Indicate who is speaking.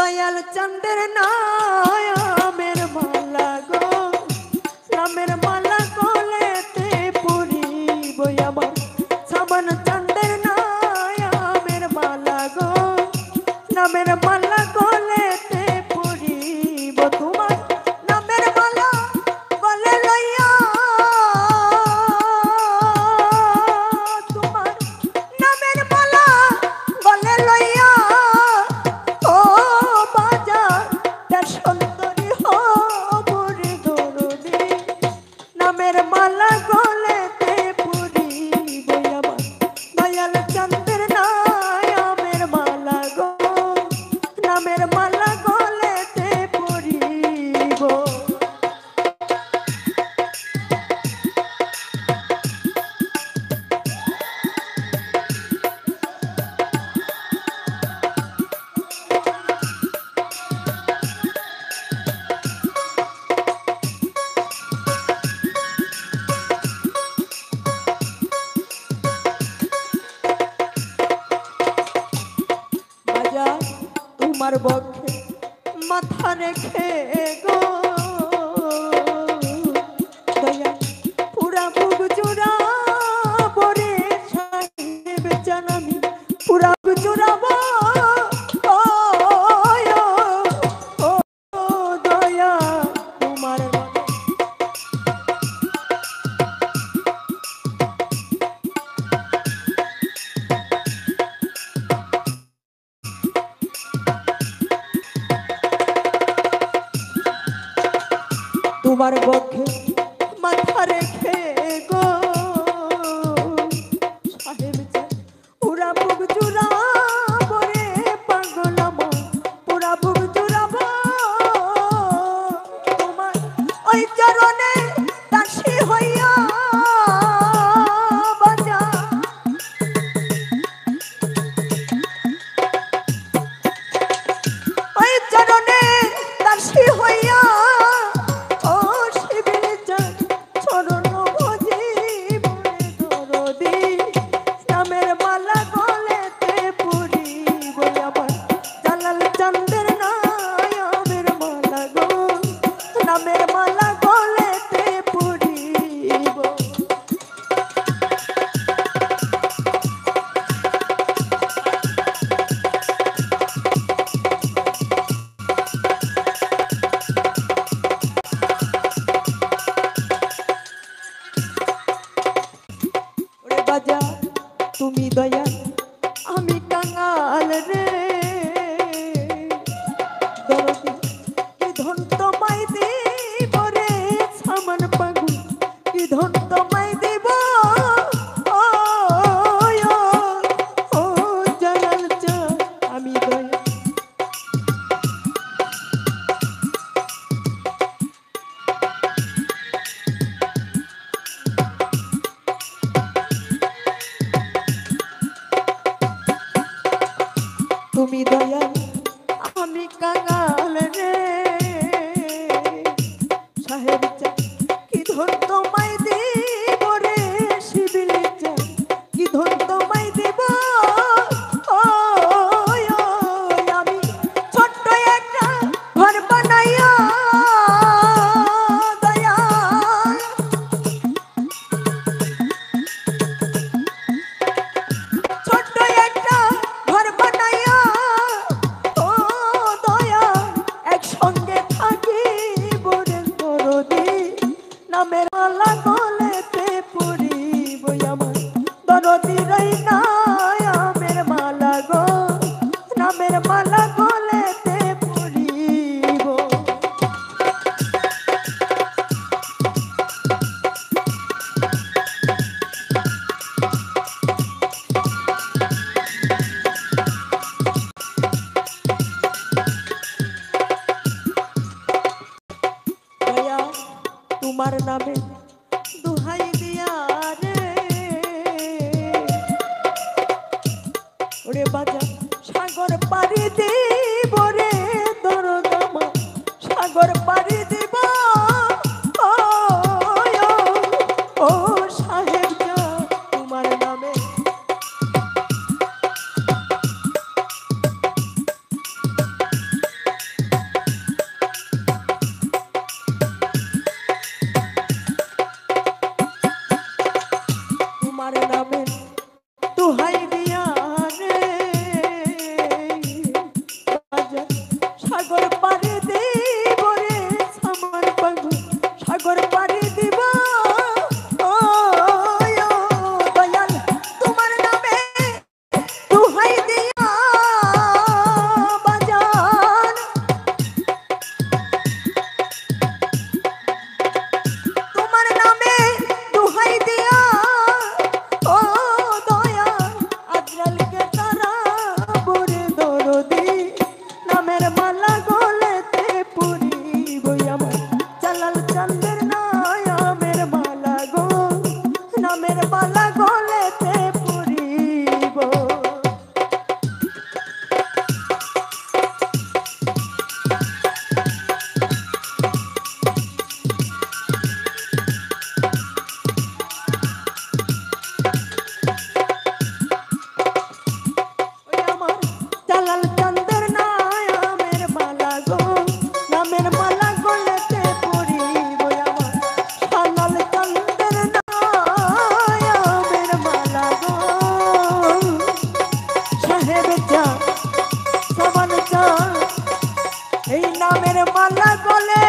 Speaker 1: দয়াল চন্দ্র নামের মালা গো, নামের মালা গলেতে পরিব আমার। শ্রাবণ চন্দ্র নামের মালা গো, নামের মালা গলেতে পরিব তোমার। নামের মালা গলে লইয়া তোমার, নামের মালা গলে লইয়া ও বাজার তার সুন্দরী হবরে দরদি। নামের মালা গলেতে পরিব আমার। দয়াল চন্দ্র নামের মালা গো, নামের মালা গলেতে পরিব। বাজার তোমার বক্ষে মাথা রেখে গো, দয়া পুরা বুক জোড়া বরে সাহেব জানামি পুরা বুক জোড়াবো। ও দয়া তোমার তোমার বক্ষে মাথা রেখে গো সাহেব পুরা বুক জুড়াবো রে পাগল আমার, পুরা বুক জুড়াবো তোমার। ওই চরণে দাসী হইয়া বাজা, ওই চরণে দাসী হইয়া নামের মালা গলেতে পরিব। ওরে বাজা তুমি দয়া আমি কাঙাল রে দরদি, কি ধন তোমায় দিব রে সামান পাগু, কি ধন তোমায় দিব। ও জালাল চা আমি দয়া তুমি দয়া আমি কাঙাল রে সাহেব চা, কি ধন তোমায় দিব রে শিবিল চা, কি ধন তোমায় দিব। আমি ছোট্ট একটা ঘর বানাইয়া দয়া, ছোট্ট একটা ঘর বানাইয়া ও দয়া একসঙ্গে থাকিব রে দরদি। নামের মালা গলেতে পরিব আমার। দরদি রই নামের মালা গো, নামের মালা গলেতে পরিব। দয়া তোমার নামে দুহাই দিয়া রে ওরে বাজা সাগর পাড়ি দিব রে দরদামা, সাগর পাড়ি দিব। ও সাহেব যা তোমার নামে নামের মালা গলেতে পরিব আমার জালাল চাঁদের নামের মালা গো নামের মালা গলেতে পরিব জালাল চাঁদের নামের মালা গো নামের মালা গলেতে পরিব আমার জালাল চাঁদের নামের মালা গো সাহেব চা সাবান চা এই নামের মালা গলে